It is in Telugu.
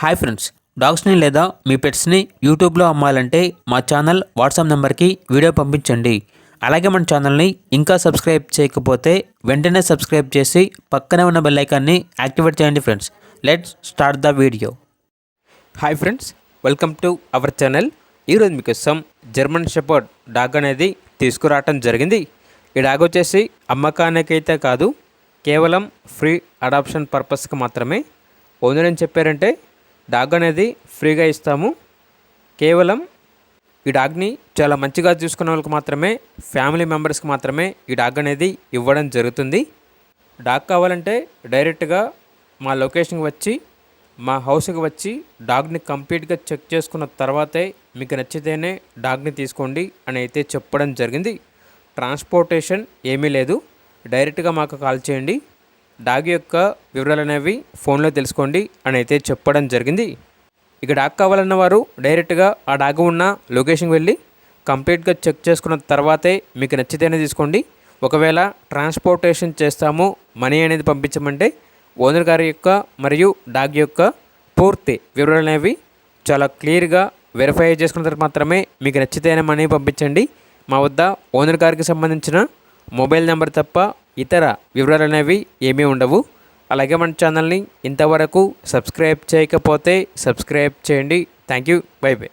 హాయ్ ఫ్రెండ్స్, డాగ్స్ని లేదా మీ పెట్స్ని యూట్యూబ్లో అమ్మాలంటే మా ఛానల్ వాట్సాప్ నెంబర్కి వీడియో పంపించండి. అలాగే మన ఛానల్ని ఇంకా సబ్స్క్రైబ్ చేయకపోతే వెంటనే సబ్స్క్రైబ్ చేసి పక్కనే ఉన్న బెల్ ఐకాన్ని యాక్టివేట్ చేయండి friends. Let's start the video. Hi friends, welcome to our channel. ఈరోజు మీకోసం జర్మన్ షెపర్డ్ డాగ్ అనేది తీసుకురావటం జరిగింది. ఈ డాగ్ వచ్చేసి అమ్మకానికైతే కాదు, కేవలం ఫ్రీ అడాప్షన్ పర్పస్కి మాత్రమే. ఓనర్ ఏం చెప్పారంటే డాగ్ అనేది ఫ్రీగా ఇస్తాము, కేవలం ఈ డాగ్ని చాలా మంచిగా చూసుకునే వాళ్ళకి మాత్రమే, ఫ్యామిలీ మెంబర్స్కి మాత్రమే ఈ డాగ్ అనేది ఇవ్వడం జరుగుతుంది. డాగ్ కావాలంటే డైరెక్ట్గా మా లొకేషన్కి వచ్చి, మా హౌస్కి వచ్చి డాగ్ని కంప్లీట్గా చెక్ చేసుకున్న తర్వాతే మీకు నచ్చితేనే డాగ్ని తీసుకోండి అని అయితే చెప్పడం జరిగింది. ట్రాన్స్పోర్టేషన్ ఏమీ లేదు, డైరెక్ట్గా మాకు కాల్ చేయండి, డాగ్ యొక్క వివరాలు అనేవి ఫోన్లో తెలుసుకోండి అని అయితే చెప్పడం జరిగింది. ఇక డాగ్ కావాలన్న వారు డైరెక్ట్గా ఆ డాగ్ ఉన్న లొకేషన్కి వెళ్ళి కంప్లీట్గా చెక్ చేసుకున్న తర్వాతే మీకు నచ్చితేనే తీసుకోండి. ఒకవేళ ట్రాన్స్పోర్టేషన్ చేస్తాము, మనీ అనేది పంపించమంటే ఓనర్ గారి యొక్క మరియు డాగ్ యొక్క పూర్తి వివరాలు అనేవి చాలా క్లియర్గా వెరిఫై చేసుకున్న తర్వాత మాత్రమే మీకు నచ్చితేనే మనీ పంపించండి. మా వద్ద ఓనర్ గారికి సంబంధించిన మొబైల్ నెంబర్ తప్ప ఇతర వివరాలు అనేవి ఏమీ ఉండవు. అలాగే మన ఛానల్ని ఇంతవరకు సబ్స్క్రైబ్ చేయకపోతే సబ్స్క్రైబ్ చేయండి. Thank you. By by.